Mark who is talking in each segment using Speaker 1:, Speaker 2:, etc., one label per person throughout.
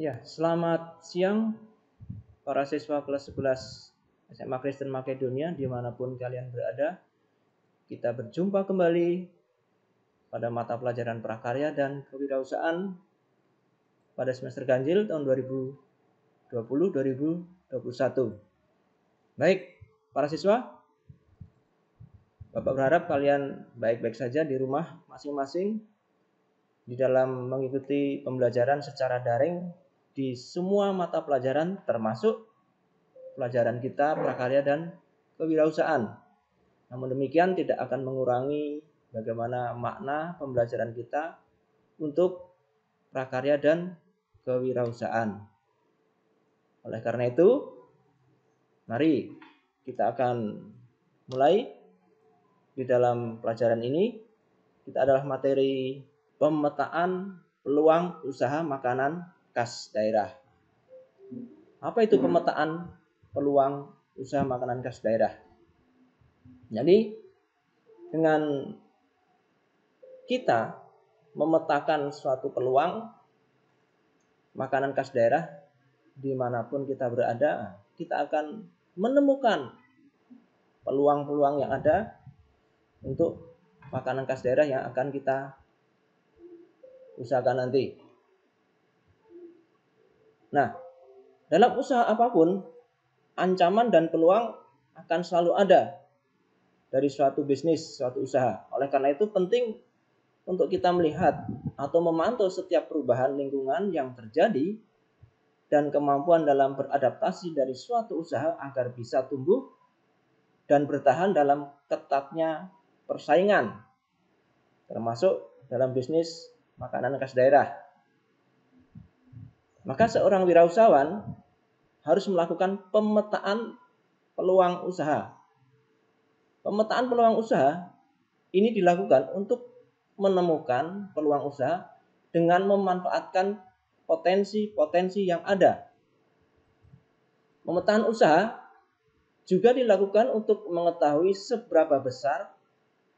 Speaker 1: Ya, selamat siang para siswa kelas 11 SMA Kristen Makedonia dimanapun kalian berada. Kita berjumpa kembali pada mata pelajaran prakarya dan kewirausahaan pada semester ganjil tahun 2020-2021. Baik, para siswa, Bapak berharap kalian baik-baik saja di rumah masing-masing di dalam mengikuti pembelajaran secara daring di semua mata pelajaran termasuk pelajaran kita prakarya dan kewirausahaan. Namun demikian tidak akan mengurangi bagaimana makna pembelajaran kita untuk prakarya dan kewirausahaan. Oleh karena itu, mari kita akan mulai di dalam pelajaran ini. Kita adalah materi pemetaan peluang usaha makanan khas daerah. Apa itu pemetaan peluang usaha makanan khas daerah? Jadi dengan kita memetakan suatu peluang makanan khas daerah dimanapun kita berada, kita akan menemukan peluang-peluang yang ada untuk makanan khas daerah yang akan kita usahakan nanti. Nah, dalam usaha apapun, ancaman dan peluang akan selalu ada dari suatu bisnis, suatu usaha. Oleh karena itu penting untuk kita melihat atau memantau setiap perubahan lingkungan yang terjadi dan kemampuan dalam beradaptasi dari suatu usaha agar bisa tumbuh dan bertahan dalam ketatnya persaingan, termasuk dalam bisnis makanan khas daerah. Maka seorang wirausahawan harus melakukan pemetaan peluang usaha. Pemetaan peluang usaha ini dilakukan untuk menemukan peluang usaha dengan memanfaatkan potensi-potensi yang ada. Pemetaan usaha juga dilakukan untuk mengetahui seberapa besar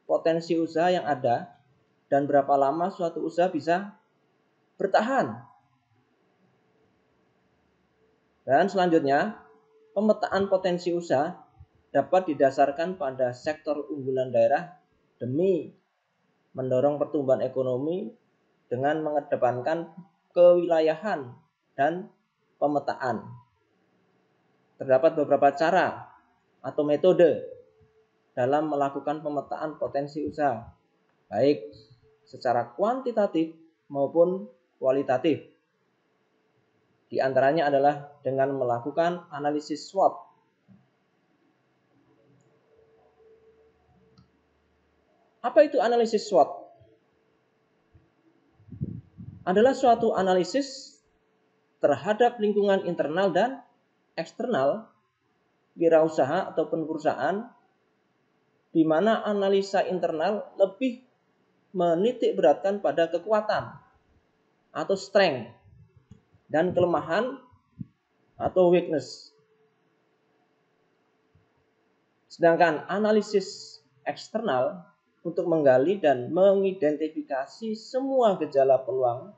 Speaker 1: potensi usaha yang ada dan berapa lama suatu usaha bisa bertahan. Dan selanjutnya, pemetaan potensi usaha dapat didasarkan pada sektor unggulan daerah demi mendorong pertumbuhan ekonomi dengan mengedepankan kewilayahan dan pemetaan. Terdapat beberapa cara atau metode dalam melakukan pemetaan potensi usaha, baik secara kuantitatif maupun kualitatif. Di antaranya adalah dengan melakukan analisis SWOT. Apa itu analisis SWOT? Adalah suatu analisis terhadap lingkungan internal dan eksternal wirausaha ataupun perusahaan, di mana analisa internal lebih menitik beratkan pada kekuatan atau strength dan kelemahan atau weakness. Sedangkan analisis eksternal untuk menggali dan mengidentifikasi semua gejala peluang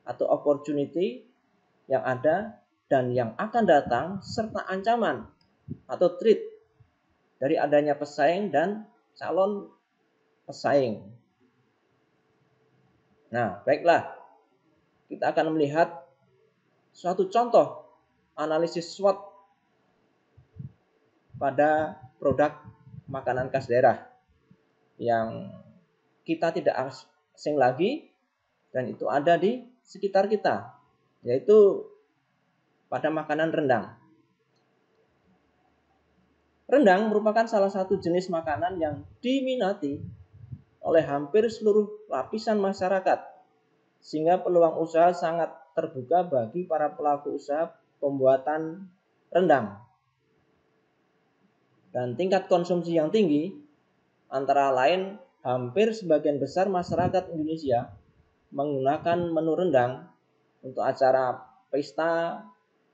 Speaker 1: atau opportunity yang ada dan yang akan datang serta ancaman atau threat dari adanya pesaing dan calon pesaing. Nah, baiklah. Kita akan melihat suatu contoh analisis SWOT pada produk makanan khas daerah yang kita tidak asing lagi dan itu ada di sekitar kita, yaitu pada makanan rendang. Rendang merupakan salah satu jenis makanan yang diminati oleh hampir seluruh lapisan masyarakat, sehingga peluang usaha sangat terbuka bagi para pelaku usaha pembuatan rendang. Dan tingkat konsumsi yang tinggi, antara lain hampir sebagian besar masyarakat Indonesia menggunakan menu rendang untuk acara pesta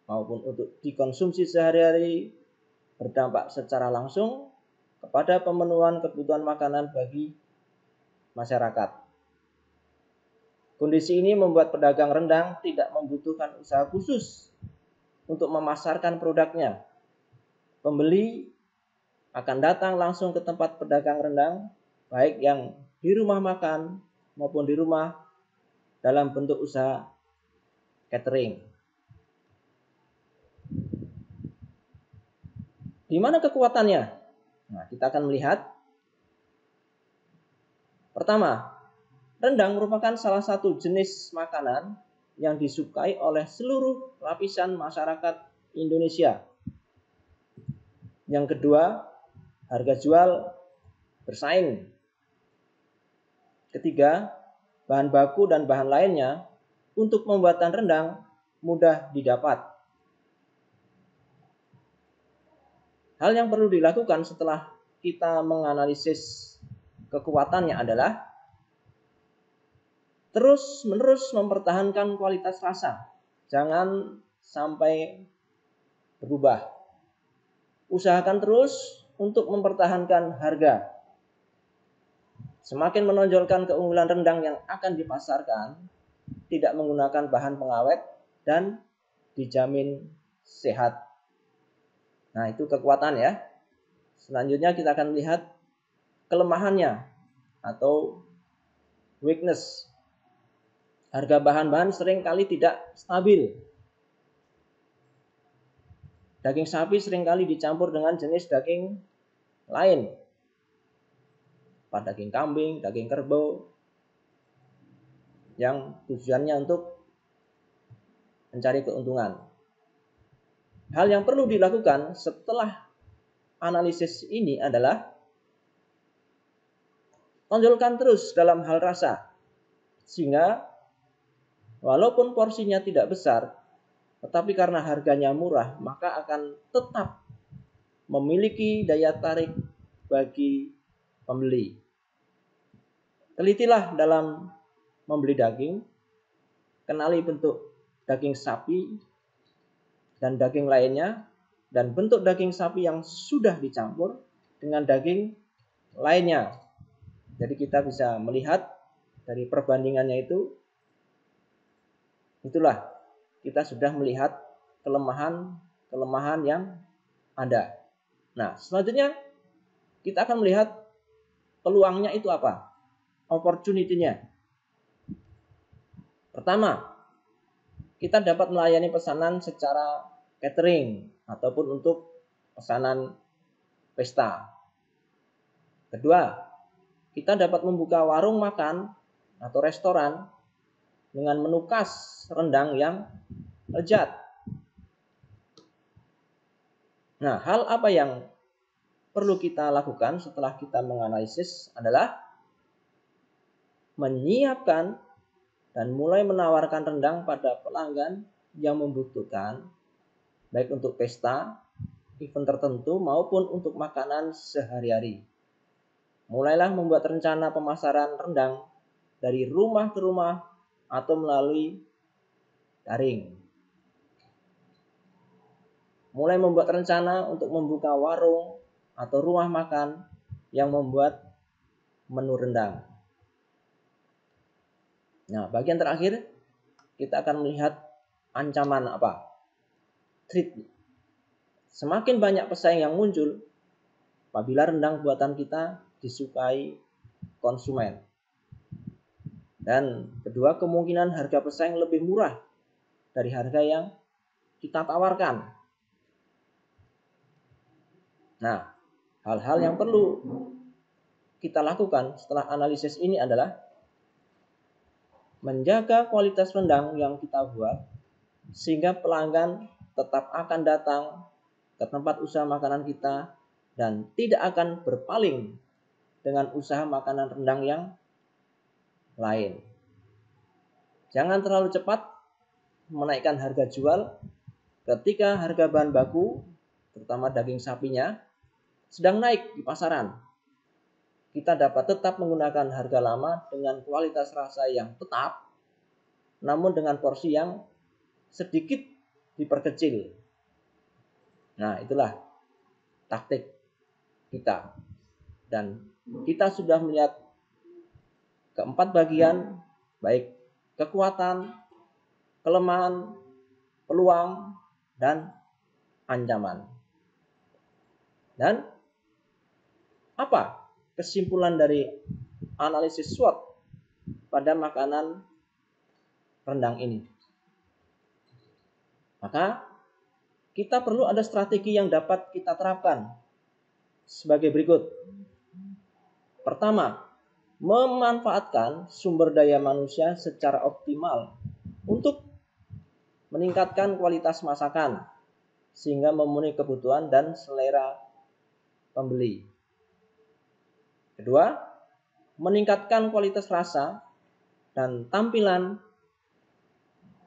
Speaker 1: maupun untuk dikonsumsi sehari-hari, berdampak secara langsung kepada pemenuhan kebutuhan makanan bagi masyarakat. Kondisi ini membuat pedagang rendang tidak membutuhkan usaha khusus untuk memasarkan produknya. Pembeli akan datang langsung ke tempat pedagang rendang, baik yang di rumah makan maupun di rumah dalam bentuk usaha catering. Di mana kekuatannya? Nah, kita akan melihat. Pertama, rendang merupakan salah satu jenis makanan yang disukai oleh seluruh lapisan masyarakat Indonesia. Yang kedua, harga jual bersaing. Ketiga, bahan baku dan bahan lainnya untuk pembuatan rendang mudah didapat. Hal yang perlu dilakukan setelah kita menganalisis kekuatannya adalah terus-menerus mempertahankan kualitas rasa. Jangan sampai berubah. Usahakan terus untuk mempertahankan harga. Semakin menonjolkan keunggulan rendang yang akan dipasarkan, tidak menggunakan bahan pengawet, dan dijamin sehat. Nah, itu kekuatan ya. Selanjutnya kita akan melihat kelemahannya atau weakness. Harga bahan-bahan seringkali tidak stabil. Daging sapi seringkali dicampur dengan jenis daging lain. Daging kambing, daging kerbau, yang tujuannya untuk mencari keuntungan. Hal yang perlu dilakukan setelah analisis ini adalah tonjolkan terus dalam hal rasa, sehingga walaupun porsinya tidak besar, tetapi karena harganya murah, maka akan tetap memiliki daya tarik bagi pembeli. Telitilah dalam membeli daging, kenali bentuk daging sapi dan daging lainnya, dan bentuk daging sapi yang sudah dicampur dengan daging lainnya. Jadi kita bisa melihat dari perbandingannya itu, itulah kita sudah melihat kelemahan yang ada. Nah, selanjutnya kita akan melihat peluangnya itu apa? Opportunity-nya. Pertama, kita dapat melayani pesanan secara catering ataupun untuk pesanan pesta. Kedua, kita dapat membuka warung makan atau restoran dengan menu khas rendang yang lezat. Nah, hal apa yang perlu kita lakukan setelah kita menganalisis adalah menyiapkan dan mulai menawarkan rendang pada pelanggan yang membutuhkan, baik untuk pesta, event tertentu maupun untuk makanan sehari-hari. Mulailah membuat rencana pemasaran rendang dari rumah ke rumah atau melalui daring. Mulai membuat rencana untuk membuka warung atau rumah makan yang membuat menu rendang. Nah, bagian terakhir kita akan melihat ancaman apa? Threat. Semakin banyak pesaing yang muncul apabila rendang buatan kita disukai konsumen. Dan kedua, kemungkinan harga pesaing lebih murah dari harga yang kita tawarkan. Nah, hal-hal yang perlu kita lakukan setelah analisis ini adalah menjaga kualitas rendang yang kita buat sehingga pelanggan tetap akan datang ke tempat usaha makanan kita dan tidak akan berpaling dengan usaha makanan rendang yang lain. Jangan terlalu cepat menaikkan harga jual ketika harga bahan baku, terutama daging sapinya, sedang naik di pasaran. Kita dapat tetap menggunakan harga lama dengan kualitas rasa yang tetap, namun dengan porsi yang sedikit diperkecil. Nah, itulah taktik kita. Dan kita sudah melihat keempat bagian, baik kekuatan, kelemahan, peluang, dan ancaman. Dan apa kesimpulan dari analisis SWOT pada makanan rendang ini? Maka kita perlu ada strategi yang dapat kita terapkan sebagai berikut. Pertama, memanfaatkan sumber daya manusia secara optimal untuk meningkatkan kualitas masakan sehingga memenuhi kebutuhan dan selera pembeli. Kedua, meningkatkan kualitas rasa dan tampilan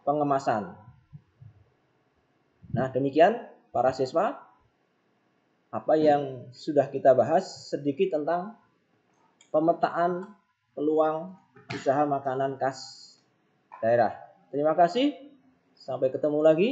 Speaker 1: pengemasan. Nah, demikian para siswa, apa yang sudah kita bahas sedikit tentang pemetaan peluang usaha makanan khas daerah. Terima kasih, sampai ketemu lagi.